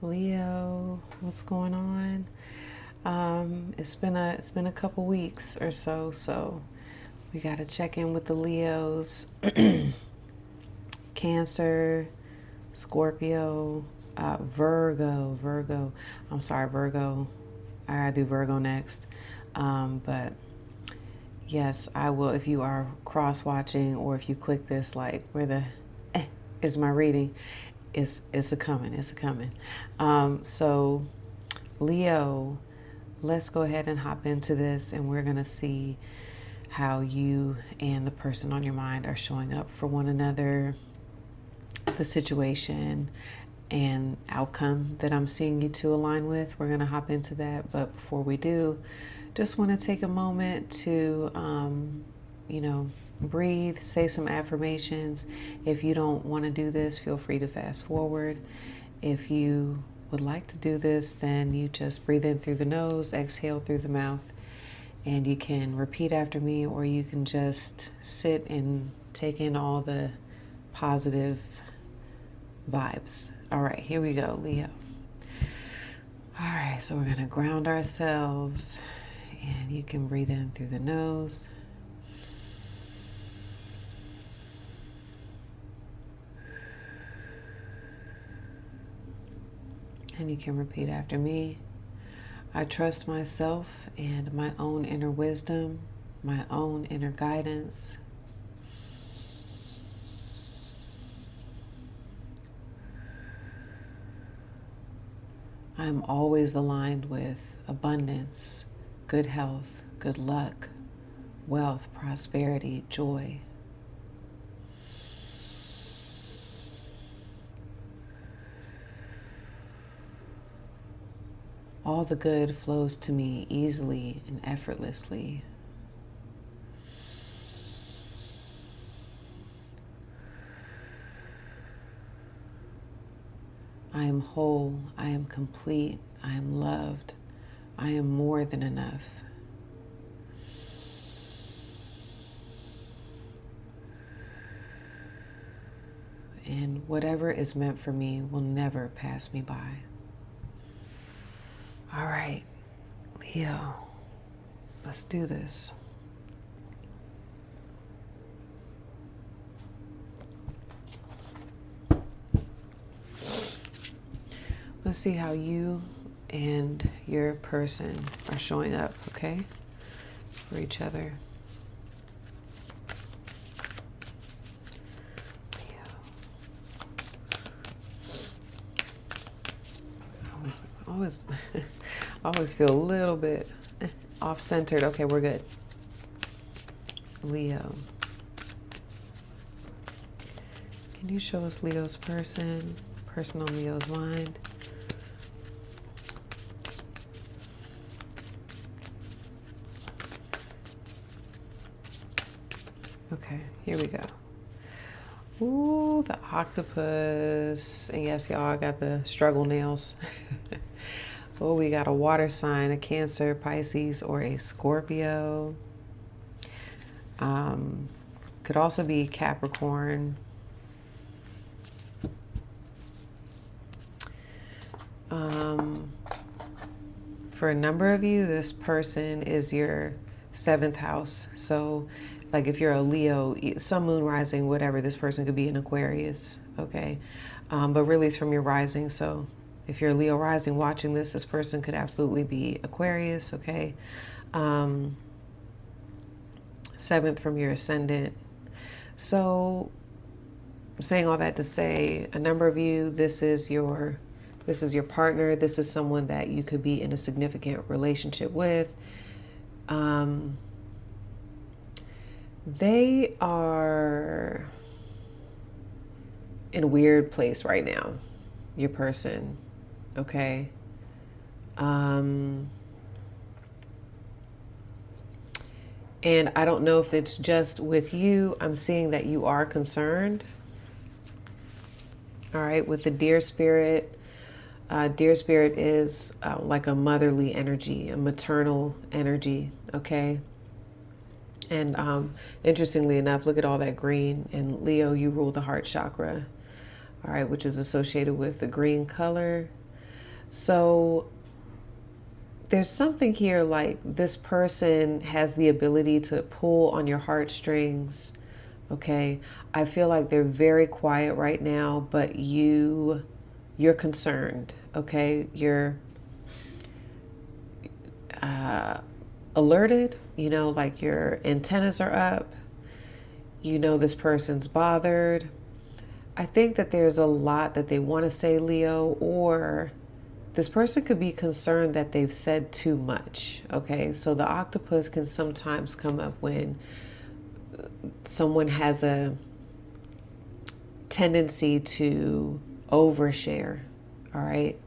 Leo, what's going on? It's been a couple weeks or so, so we got to check in with the Leos. Cancer, Scorpio, Virgo. I'm sorry, Virgo. I gotta do Virgo next. But yes, I will. If you are cross watching or if you click this, like where the is my reading, it's a coming. It's a coming. So Leo, let's go ahead and hop into this, and we're gonna see how you and the person on your mind are showing up for one another, the situation and outcome that I'm seeing you two align with. We're going to hop into that. But before we do, just want to take a moment to, breathe, say some affirmations. If you don't want to do this, feel free to fast forward. If you would like to do this, then you just breathe in through the nose, exhale through the mouth, and you can repeat after me, or you can just sit and take in all the positive vibes. All right, here we go, Leo. All right, so we're going to ground ourselves, and you can breathe in through the nose. And you can repeat after me. I trust myself and my own inner wisdom, my own inner guidance. I'm always aligned with abundance, good health, good luck, wealth, prosperity, joy. All the good flows to me easily and effortlessly. I am whole, I am complete, I am loved, I am more than enough. And whatever is meant for me will never pass me by. All right, Leo, let's do this. Let's see how you and your person are showing up, okay, for each other. Always, always feel a little bit off-centered. Okay, we're good. Leo. Can you show us Leo's person on Leo's mind? Okay, here we go. Ooh, the octopus. And yes, y'all, I got the struggle nails. Oh, we got a water sign, a Cancer, Pisces, or a Scorpio. Could also be Capricorn. For a number of you, this person is your 7th house. So like if you're a Leo, sun, moon, rising, whatever, this person could be an Aquarius, okay? But really it's from your rising. So if you're a Leo rising watching this, this person could absolutely be Aquarius, okay? 7th from your ascendant. So saying all that to say, a number of you, this is your partner. This is someone that you could be in a significant relationship with. They are in a weird place right now, your person, okay? And I don't know if it's just with you. I'm seeing that you are concerned. All right, with the deer spirit. Deer spirit is like a motherly energy, a maternal energy, okay? And interestingly enough, look at all that green. And Leo, you rule the heart chakra, all right, which is associated with the green color. So there's something here like this person has the ability to pull on your heartstrings. Okay. I feel like they're very quiet right now, but you're concerned. Okay. You're alerted, like your antennas are up. This person's bothered. I think that there's a lot that they want to say, Leo, or this person could be concerned that they've said too much. Okay, so the octopus can sometimes come up when someone has a tendency to overshare. All right.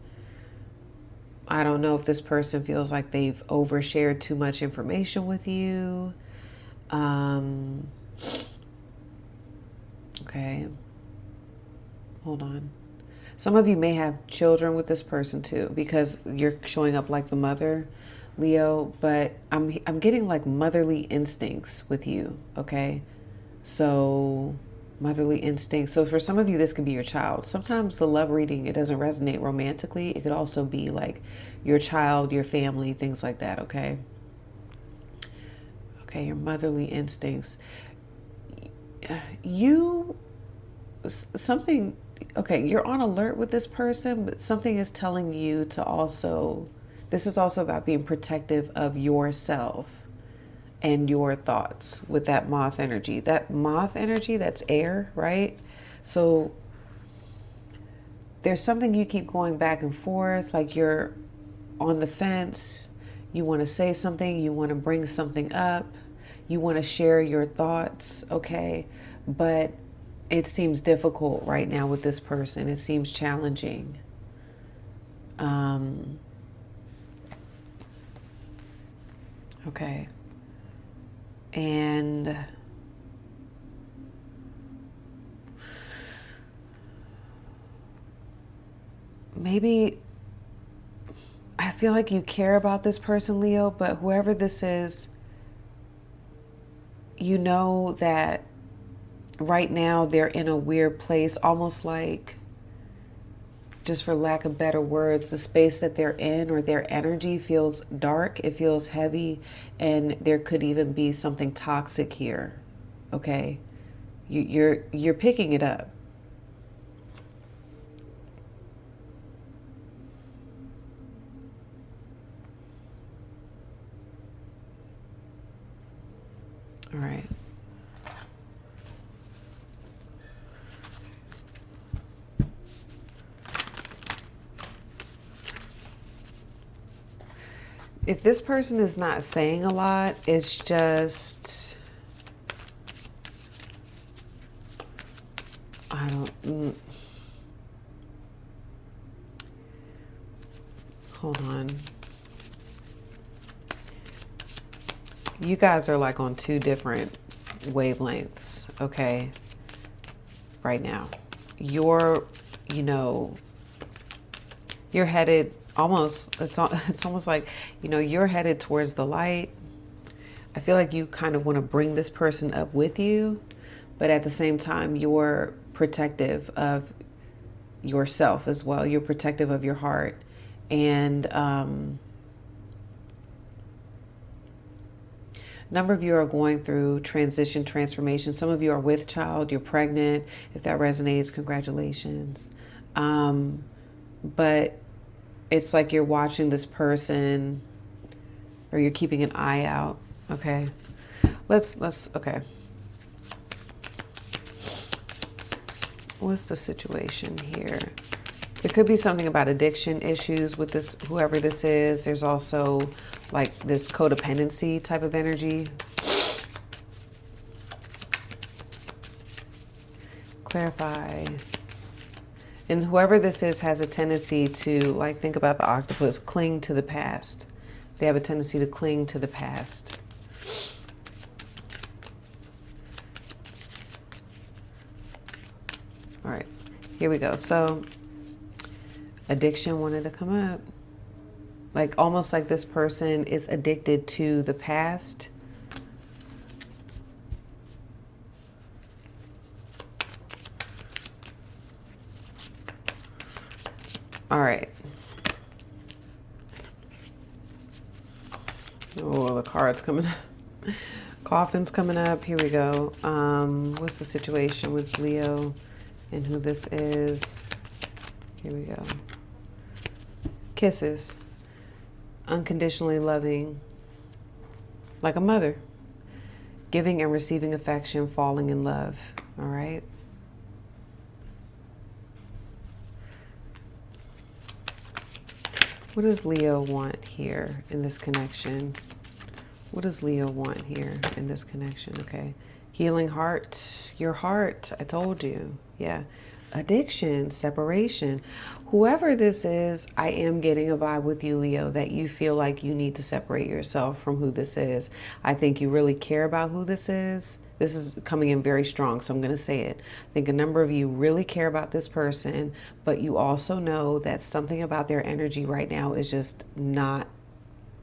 I don't know if this person feels like they've overshared too much information with you. Okay. Hold on. Some of you may have children with this person too, because you're showing up like the mother, Leo, but I'm getting like motherly instincts with you, okay? So motherly instincts. So for some of you, this could be your child. Sometimes the love reading, it doesn't resonate romantically. It could also be like your child, your family, things like that, okay? Okay, your motherly instincts. Okay, you're on alert with this person, but something is telling you to also, this is also about being protective of yourself and your thoughts with that moth energy. That moth energy, that's air, right? So there's something you keep going back and forth, like you're on the fence. You want to say something, you want to bring something up, you want to share your thoughts, okay? But it seems difficult right now with this person. It seems challenging. Okay. And maybe I feel like you care about this person, Leo, but whoever this is, you know that right now they're in a weird place, almost like, just for lack of better words, the space that they're in or their energy feels dark, it feels heavy, and there could even be something toxic here. Okay? You're picking it up. All right. If this person is not saying a lot, it's just, I don't, hold on. You guys are like on two different wavelengths, okay, right now. You're headed almost, it's almost like, you're headed towards the light. I feel like you kind of want to bring this person up with you, but at the same time, you're protective of yourself as well. You're protective of your heart. And number of you are going through transition, transformation. Some of you are with child, you're pregnant. If that resonates, congratulations. But it's like you're watching this person, or you're keeping an eye out. Okay. Okay. What's the situation here? There could be something about addiction issues with this, whoever this is. There's also like this codependency type of energy. Clarify. And whoever this is has a tendency to, like, think about the octopus, cling to the past. They have a tendency to cling to the past. All right, here we go. So addiction wanted to come up. Like almost like this person is addicted to the past. All right. Oh, the card's coming up. Coffin's coming up. Here we go. What's the situation with Leo and who this is? Here we go. Kisses. Unconditionally loving. Like a mother. Giving and receiving affection, falling in love. All right. What does Leo want here in this connection? What does Leo want here in this connection? Okay. Healing heart. Your heart. I told you. Yeah. Addiction. Separation. Whoever this is, I am getting a vibe with you, Leo, that you feel like you need to separate yourself from who this is. I think you really care about who this is. This is coming in very strong, so I'm going to say it. I think a number of you really care about this person, but you also know that something about their energy right now is just not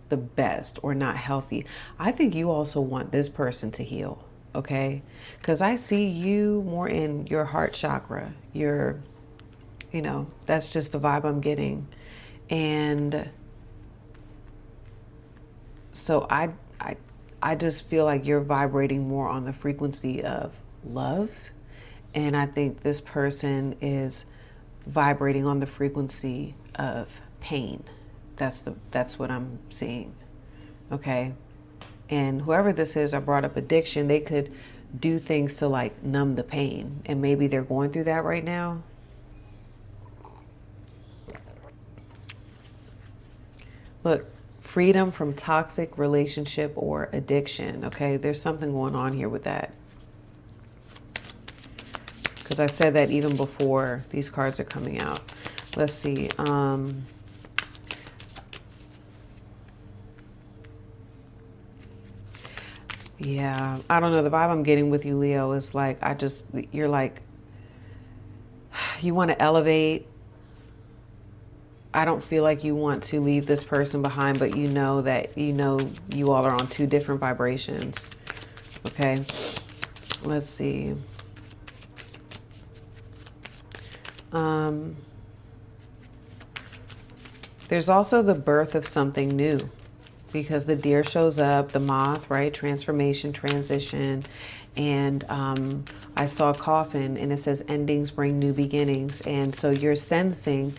the best or not healthy. I think you also want this person to heal, okay? Because I see you more in your heart chakra. Your, you know, that's just the vibe I'm getting. And so I just feel like you're vibrating more on the frequency of love. And I think this person is vibrating on the frequency of pain. That's what I'm seeing. Okay. And whoever this is, I brought up addiction. They could do things to like numb the pain. And maybe they're going through that right now. Look, freedom from toxic relationship or addiction. Okay, there's something going on here with that. Because I said that even before these cards are coming out. Let's see. Yeah, I don't know. The vibe I'm getting with you, Leo, is like, you're like, you want to elevate. I don't feel like you want to leave this person behind, but you know that, you all are on two different vibrations. Okay. Let's see. There's also the birth of something new, because the deer shows up, the moth, right? Transformation, transition. And I saw a coffin and it says endings bring new beginnings. And so you're sensing,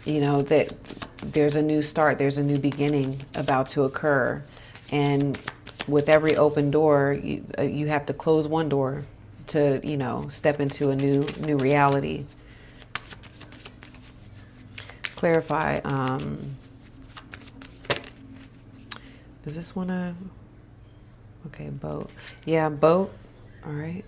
that there's a new start, there's a new beginning about to occur. And with every open door, you have to close one door to, step into a new reality. Clarify. Does this want to? Okay, boat. Yeah, boat. All right.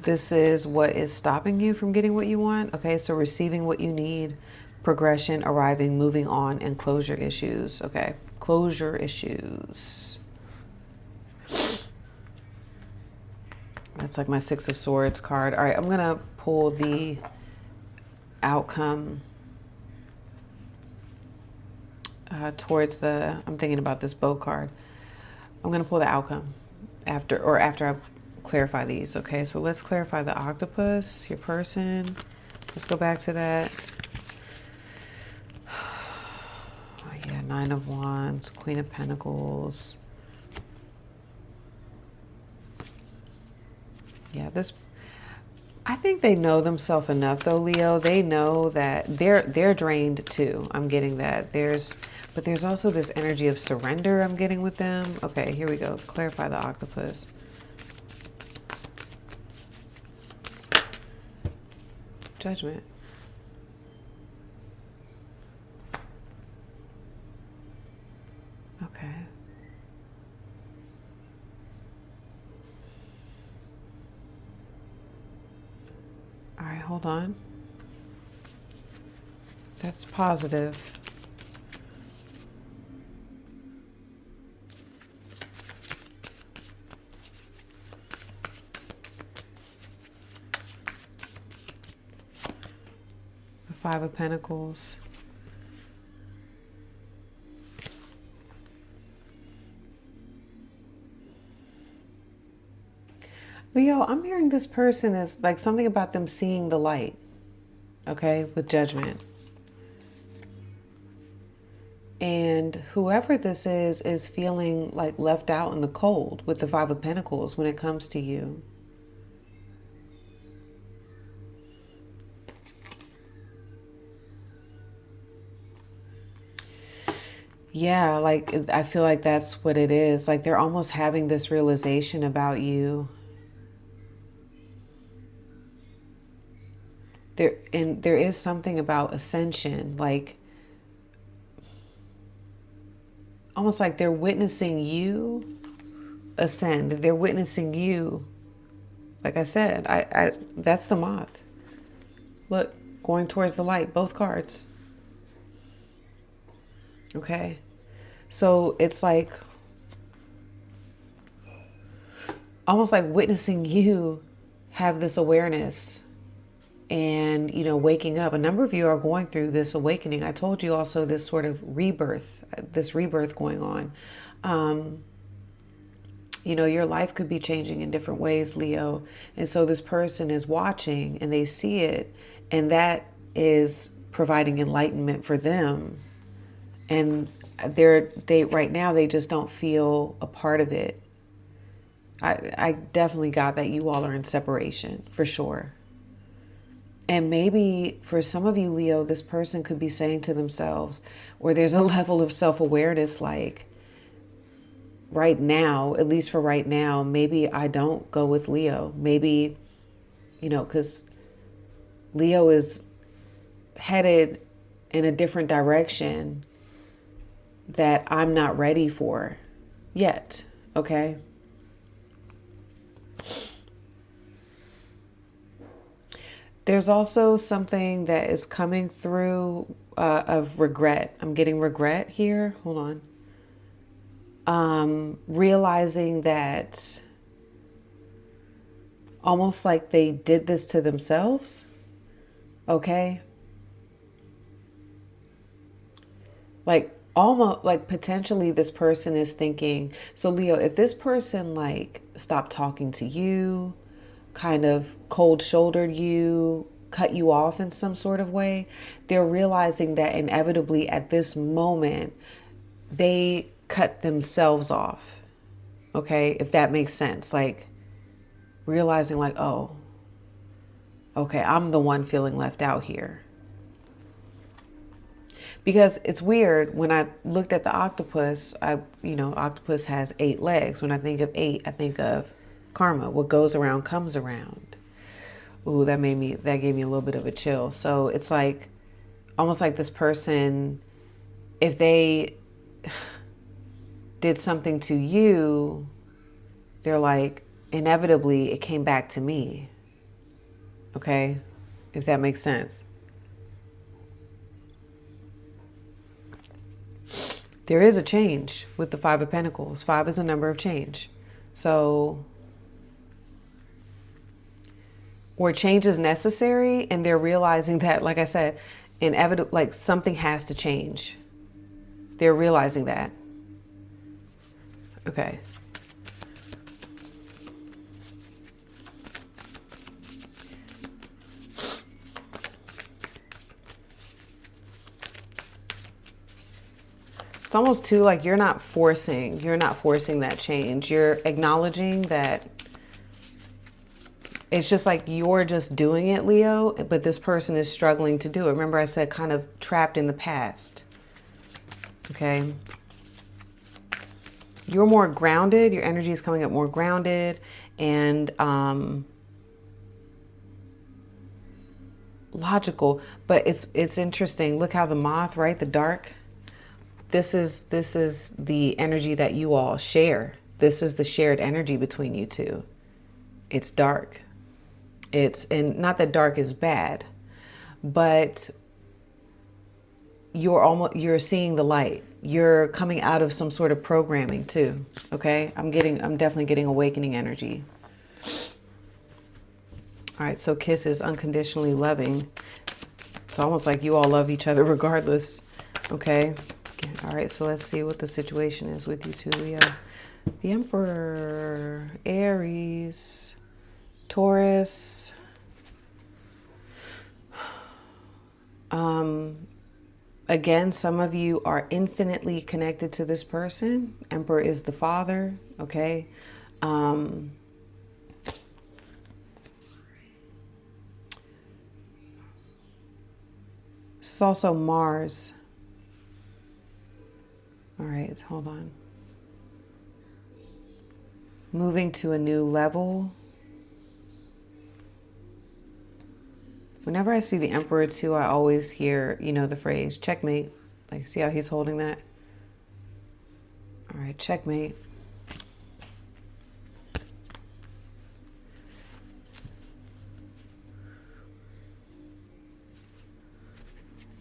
This is what is stopping you from getting what you want. Okay, so receiving what you need, progression, arriving, moving on, and closure issues. Okay, closure issues. That's like my Six of Swords card. All right, I'm going to pull the outcome towards I'm thinking about this boat card. I'm going to pull the outcome after I clarify these. Okay, so let's clarify the octopus, your person. Let's go back to that. Oh, yeah, Nine of Wands, Queen of Pentacles. Yeah, I think they know themselves enough though, Leo. They know that they're drained too. I'm getting that. But there's also this energy of surrender I'm getting with them. Okay, here we go. Clarify the octopus. Judgment. Okay. All right, hold on. That's positive. The Five of Pentacles. Leo, I'm hearing this person is like something about them seeing the light, okay, with Judgment. And whoever this is feeling like left out in the cold with the Five of Pentacles when it comes to you. Yeah, like I feel like that's what it is. Like they're almost having this realization about you. There is something about ascension, like almost like they're witnessing you ascend. They're witnessing you. Like I said, I that's the moth. Look, going towards the light, both cards. Okay. So it's like almost like witnessing you have this awareness and, you know, waking up. A number of you are going through this awakening. I told you also this sort of rebirth, this rebirth going on. You know, your life could be changing in different ways, Leo. And so this person is watching and they see it, and that is providing enlightenment for them. And they right now, they just don't feel a part of it. I definitely got that you all are in separation for sure. And maybe for some of you, Leo, this person could be saying to themselves, or there's a level of self-awareness like, right now, at least for right now, maybe I don't go with Leo. Maybe, you know, because Leo is headed in a different direction that I'm not ready for yet. Okay. There's also something that is coming through of regret. I'm getting regret here. Hold on. Realizing that almost like they did this to themselves. Okay. Like almost like potentially this person is thinking, so Leo, if this person like stopped talking to you, kind of cold shouldered you, cut you off in some sort of way, they're realizing that inevitably at this moment, they cut themselves off. Okay, if that makes sense. Like realizing like, oh, okay, I'm the one feeling left out here. Because it's weird, when I looked at the octopus, octopus has 8 legs. When I think of 8, I think of karma. What goes around comes around. Ooh, that gave me a little bit of a chill. So it's like, almost like this person, if they did something to you, they're like, inevitably it came back to me. Okay? If that makes sense. There is a change with the Five of Pentacles. 5 is a number of change. So, or change is necessary, and they're realizing that, like I said, inevitable, like something has to change. They're realizing that. Okay. It's almost too like you're not forcing that change. You're acknowledging that it's just like you're just doing it, Leo, but this person is struggling to do it. Remember I said kind of trapped in the past. Okay. You're more grounded. Your energy is coming up more grounded and logical. But it's interesting. Look how the moth, right? The dark. This is the energy that you all share. This is the shared energy between you two. It's dark. And not that dark is bad, but you're seeing the light. You're coming out of some sort of programming too. Okay? I'm definitely getting awakening energy. All right, so kiss is unconditionally loving. It's almost like you all love each other regardless. Okay? All right, so let's see what the situation is with you two, Leo. The Emperor, Aries, Taurus. Again, some of you are infinitely connected to this person. Emperor is the father, okay? This is also Mars. All right, hold on. Moving to a new level. Whenever I see the Emperor too, I always hear, you know, the phrase checkmate. Like, see how he's holding that? All right, checkmate.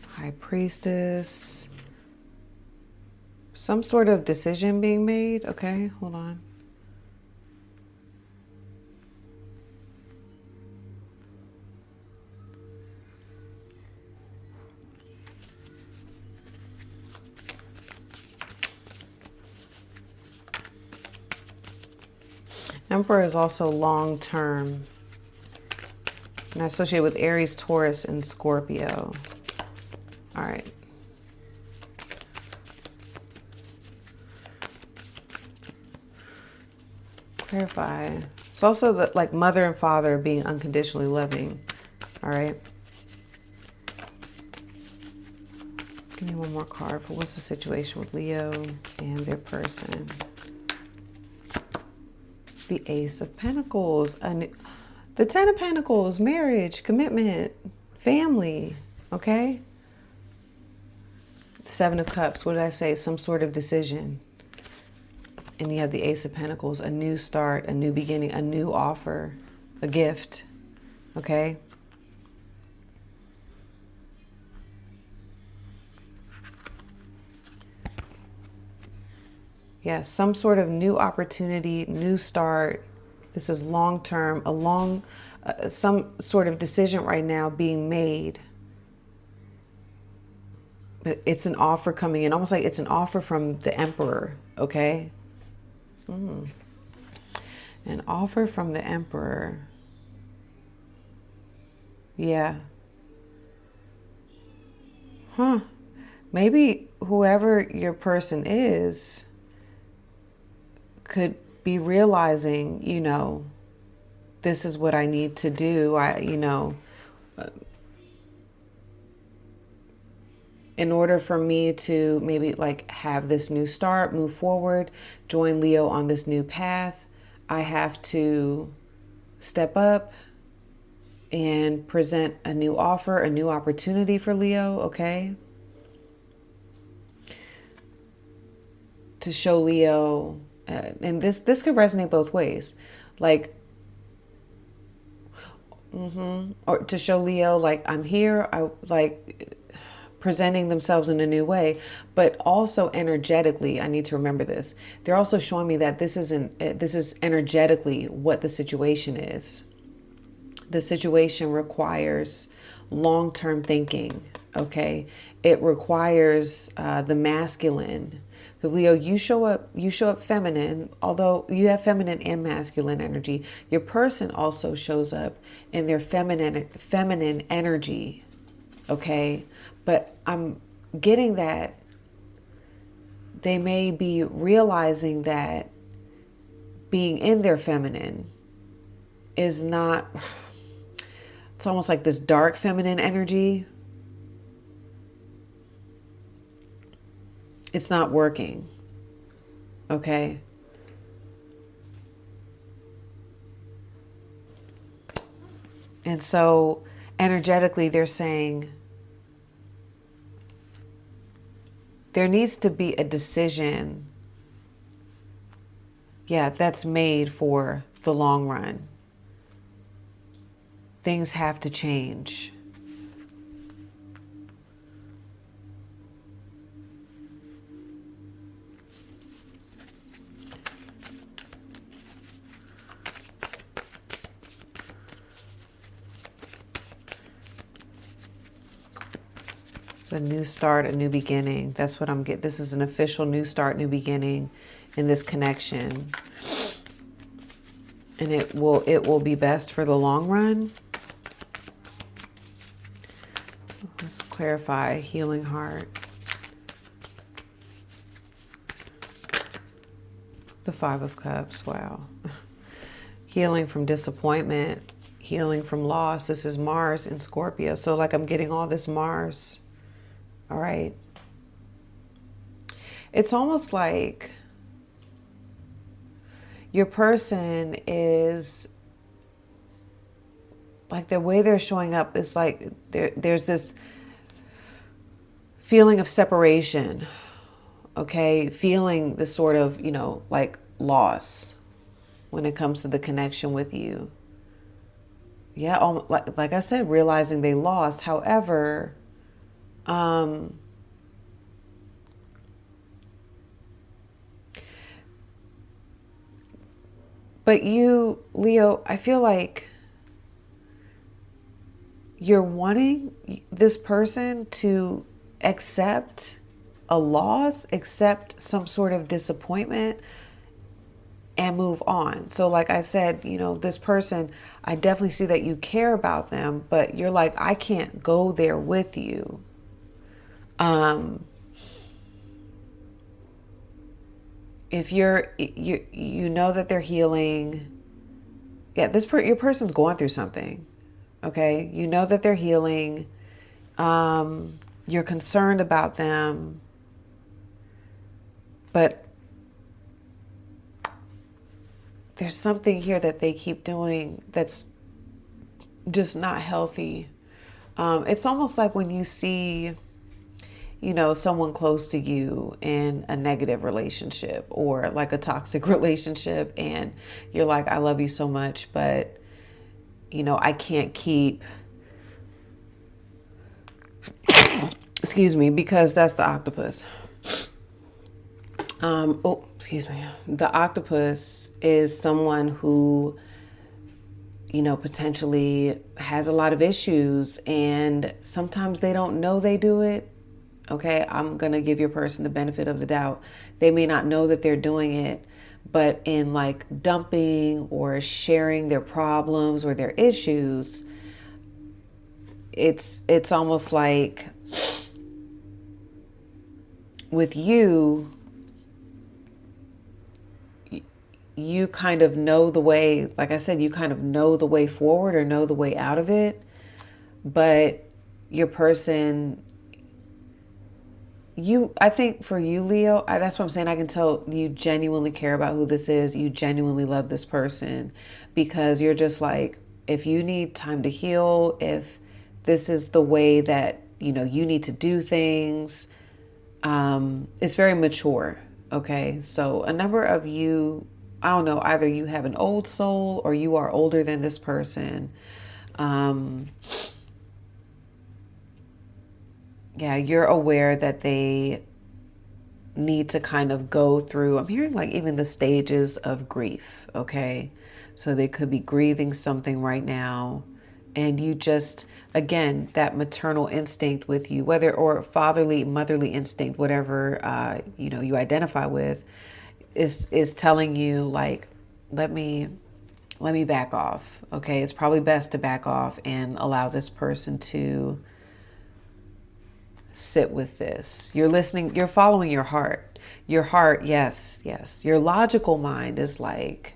High Priestess. Some sort of decision being made. Okay, hold on. Emperor is also long term. And I associate with Aries, Taurus, and Scorpio. All right. Clarify. It's also the, like mother and father being unconditionally loving. All right. Give me one more card for what's the situation with Leo and their person. The Ace of Pentacles. The Ten of Pentacles. Marriage. Commitment. Family. Okay. Seven of Cups. What did I say? Some sort of decision. And you have the Ace of Pentacles, a new start, a new beginning, a new offer, a gift, okay? Yeah, some sort of new opportunity, new start. This is long-term, some sort of decision right now being made. But it's an offer coming in, almost like it's an offer from the Emperor, okay? An offer from the Emperor. Yeah. Maybe whoever your person is could be realizing, you know, this is what I need to do. In order for me to maybe like have this new start, move forward, join Leo on this new path, I have to step up and present a new offer, a new opportunity for Leo, okay? To show Leo, and this could resonate both ways, like, or to show Leo, like, I'm here, I like presenting themselves in a new way, but also energetically, I need to remember this. They're also showing me that this is energetically what the situation is. The situation requires long-term thinking, okay? It requires the masculine. Because Leo, you show up feminine, although you have feminine and masculine energy. Your person also shows up in their feminine energy, okay? But I'm getting that they may be realizing that being in their feminine is not, it's almost like this dark feminine energy. It's not working, okay? And so energetically, they're saying there needs to be a decision, yeah, that's made for the long run. Things have to change. A new start, a new beginning. That's what I'm getting. This is an official new start, new beginning in this connection. And it will be best for the long run. Let's clarify healing heart. The Five of Cups, wow. Healing from disappointment, healing from loss. This is Mars in Scorpio. So like I'm getting all this Mars. All right. It's almost like your person is, like the way they're showing up is like there's this feeling of separation, okay? Feeling this sort of, like loss when it comes to the connection with you. Yeah, like I said, realizing they lost. However, but you, Leo, I feel like you're wanting this person to accept a loss, accept some sort of disappointment, and move on. So like I said, this person, I definitely see that you care about them, but you're like, I can't go there with you. If you know that they're healing, yeah, your person's going through something. Okay, you know that they're healing. You're concerned about them, but there's something here that they keep doing that's just not healthy. It's almost like when you see, someone close to you in a negative relationship or like a toxic relationship, and you're like, I love you so much, but I can't keep, excuse me, because that's the octopus. Excuse me. The octopus is someone who, potentially has a lot of issues, and sometimes they don't know they do it. Okay, I'm going to give your person the benefit of the doubt. They may not know that they're doing it, but in like dumping or sharing their problems or their issues, it's almost like with you, you kind of know the way, like I said, you kind of know the way forward or know the way out of it, but your person, I think for you, Leo, that's what I'm saying. I can tell you genuinely care about who this is. You genuinely love this person, because you're just like, if you need time to heal, if this is the way that, you need to do things, it's very mature. Okay. So a number of you, I don't know, either you have an old soul or you are older than this person. Yeah, you're aware that they need to kind of go through, I'm hearing like even the stages of grief, okay? So they could be grieving something right now, and you just, again, that maternal instinct with you, whether, or fatherly, motherly instinct, whatever, you identify with, is telling you like, let me back off, okay? It's probably best to back off and allow this person to sit with this. You're listening, you're following your heart. Your heart, yes. Your logical mind is like,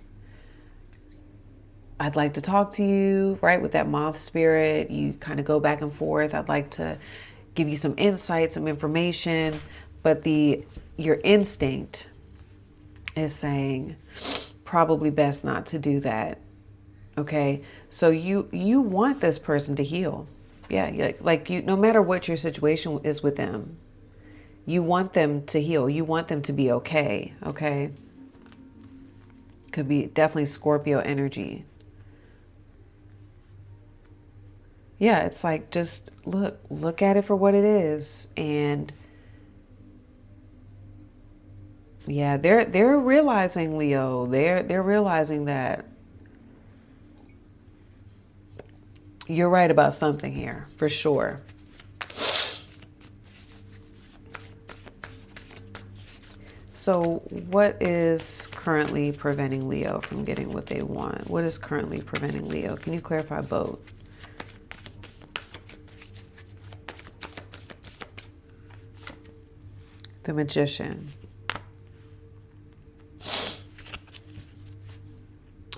I'd like to talk to you, right? With that moth spirit, you kind of go back and forth. I'd like to give you some insight, some information, but your instinct is saying probably best not to do that. Okay? So you want this person to heal. Yeah, like no matter what your situation is with them, you want them to heal. You want them to be okay. Okay. Could be definitely Scorpio energy. Yeah, it's like, just look at it for what it is. And yeah, they're realizing, Leo, they're realizing that you're right about something here, for sure. So what is currently preventing Leo from getting what they want? What is currently preventing Leo? Can you clarify both? The Magician.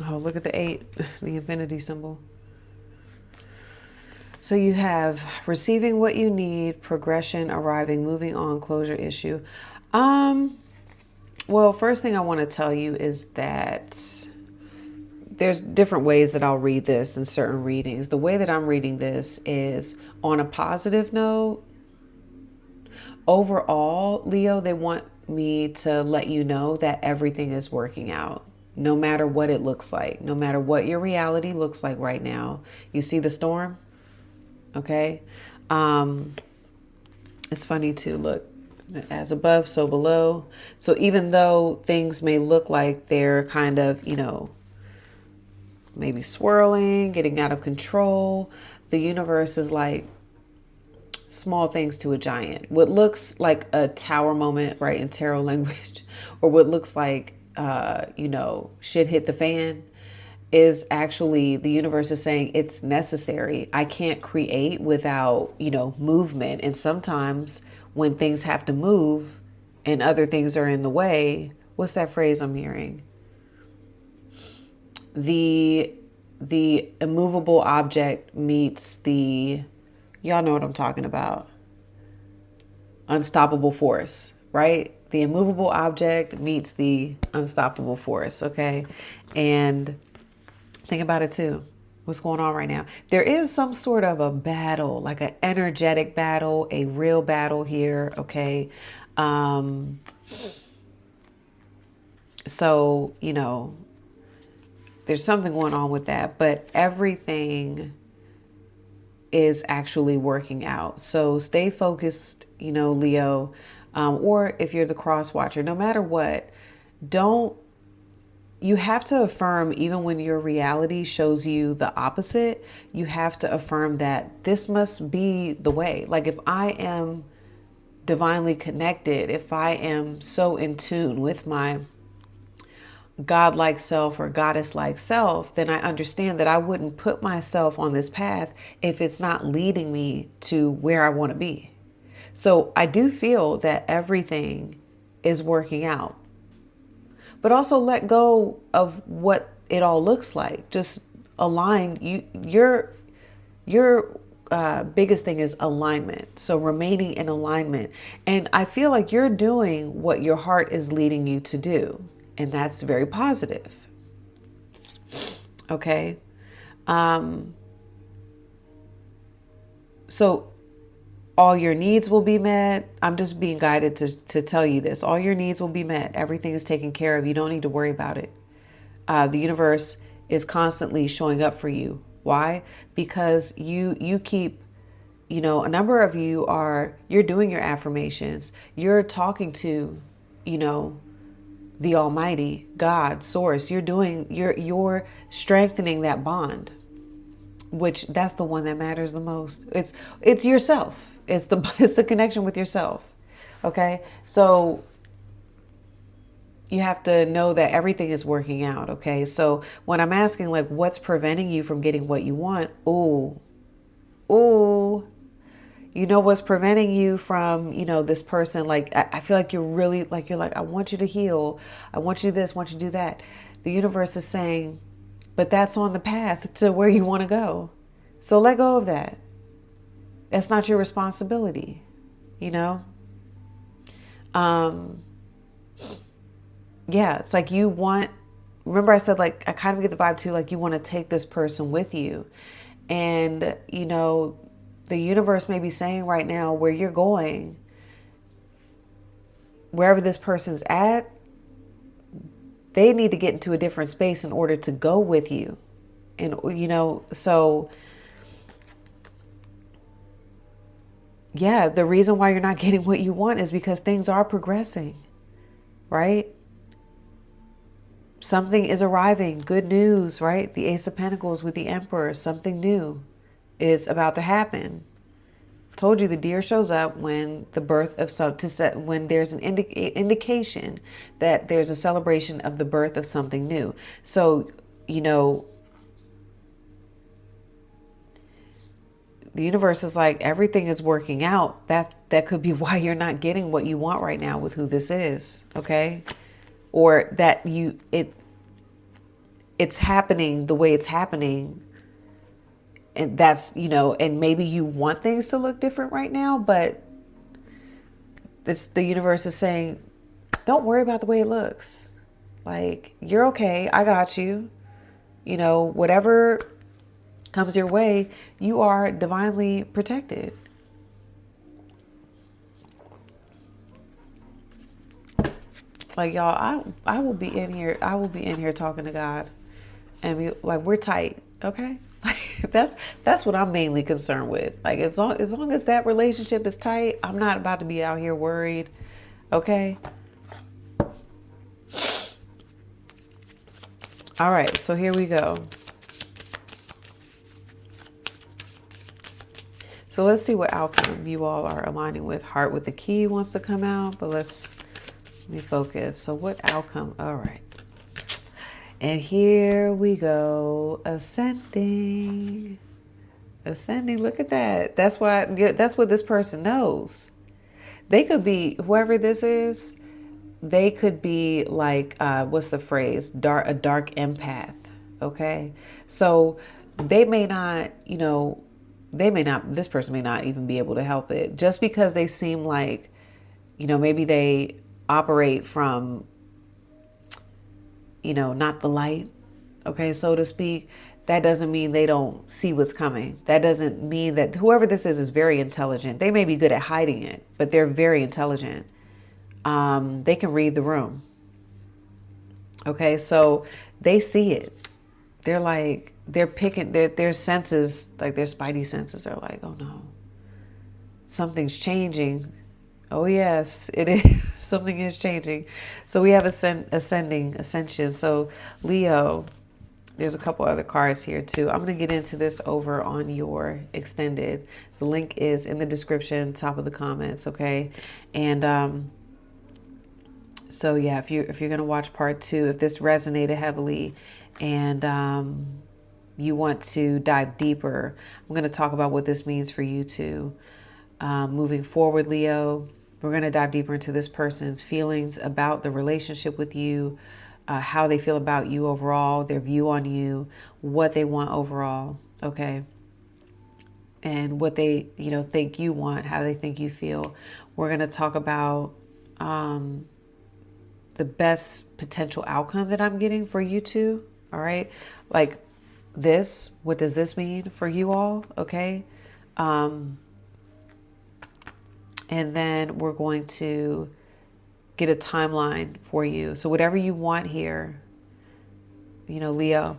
Oh, look at the 8, the infinity symbol. So you have receiving what you need, progression, arriving, moving on, closure, issue. Well, first thing I want to tell you is that there's different ways that I'll read this in certain readings. The way that I'm reading this is on a positive note. Overall, Leo, they want me to let you know that everything is working out, no matter what it looks like, no matter what your reality looks like right now. You see the storm? Okay. It's funny too. Look, as above, so below. So even though things may look like they're kind of, maybe swirling, getting out of control, the universe is like small things to a giant. What looks like a tower moment, right, in tarot language, or what looks like, shit hit the fan, is actually the universe is saying it's necessary. I can't create without, movement. And sometimes when things have to move and other things are in the way, what's that phrase I'm hearing? The immovable object meets y'all know what I'm talking about. Unstoppable force, right? The immovable object meets the unstoppable force, okay? And think about it too. What's going on right now? There is some sort of a battle, like an energetic battle, a real battle here, okay? So, there's something going on with that, but everything is actually working out. So stay focused, Leo, or if you're the cross watcher, no matter what, you have to affirm, even when your reality shows you the opposite, you have to affirm that this must be the way. Like if I am divinely connected, if I am so in tune with my God-like self or goddess-like self, then I understand that I wouldn't put myself on this path if it's not leading me to where I want to be. So I do feel that everything is working out, but also let go of what it all looks like. Just align. Your biggest thing is alignment. So remaining in alignment. And I feel like you're doing what your heart is leading you to do. And that's very positive. Okay. So all your needs will be met. I'm just being guided to tell you this. All your needs will be met. Everything is taken care of. You don't need to worry about it. The universe is constantly showing up for you. Why? Because you keep, a number of you you're doing your affirmations. You're talking to, the Almighty, God, Source. You're strengthening that bond, which that's the one that matters the most. It's yourself. It's the connection with yourself. Okay. So you have to know that everything is working out. Okay. So when I'm asking like, what's preventing you from getting what you want? Ooh, what's preventing you from, this person, like, I feel like you're like, I want you to heal. I want you this, I want you to do that. The universe is saying, but that's on the path to where you want to go. So let go of that. That's not your responsibility, Yeah, it's like remember I said, like, I kind of get the vibe too, like you want to take this person with you. And, the universe may be saying right now where you're going, wherever this person's at, they need to get into a different space in order to go with you. And, so yeah, the reason why you're not getting what you want is because things are progressing, right? Something is arriving. Good news, right? The Ace of Pentacles with the Emperor, something new is about to happen. Told you the deer shows up when the birth of when there's an indication that there's a celebration of the birth of something new. the universe is like, everything is working out. That could be why you're not getting what you want right now with who this is. Okay. Or that it's happening the way it's happening. And that's, and maybe you want things to look different right now, but the universe is saying, don't worry about the way it looks. Like, you're okay. I got you. Whatever comes your way, you are divinely protected. Like, y'all, I will be in here. I will be in here talking to God, and we're tight. Okay. Like, that's what I'm mainly concerned with. Like, as long as that relationship is tight, I'm not about to be out here worried. Okay. All right. So here we go. So let's see what outcome you all are aligning with. Heart with the key wants to come out, but let me focus. So what outcome? All right. And here we go. Ascending. Look at that. That's what this person knows. They could be, whoever this is, they could be like, what's the phrase? A dark empath. Okay. So they may not, this person may not even be able to help it just because they seem like, maybe they operate from, not the light, okay, so to speak. That doesn't mean they don't see what's coming. That doesn't mean that whoever this is very intelligent. They may be good at hiding it, but they're very intelligent. They can read the room. Okay, so they see it. They're picking their senses, like their spidey senses are like, oh no, something's changing. Oh yes, it is. Something is changing. So we have ascension. So Leo, there's a couple other cards here too. I'm going to get into this over on your extended. The link is in the description, top of the comments. Okay. And, so yeah, if you're going to watch part 2, if this resonated heavily and, you want to dive deeper, I'm going to talk about what this means for you too. Moving forward, Leo, we're going to dive deeper into this person's feelings about the relationship with you, how they feel about you overall, their view on you, what they want overall. Okay. And what they, think you want, how they think you feel. We're going to talk about, the best potential outcome that I'm getting for you two. All right. Like this, what does this mean for you all? Okay. And then we're going to get a timeline for you. So whatever you want here, Leo,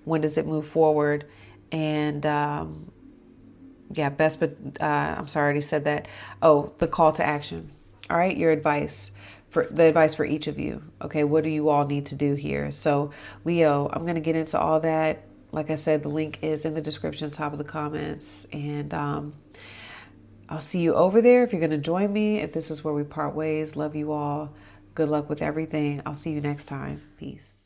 when does it move forward? And, yeah, best, but, I'm sorry, I already said that. Oh, the call to action. All right. Your advice for each of you. Okay. What do you all need to do here? So Leo, I'm going to get into all that. Like I said, the link is in the description, top of the comments. And, I'll see you over there if you're going to join me. If this is where we part ways, love you all. Good luck with everything. I'll see you next time. Peace.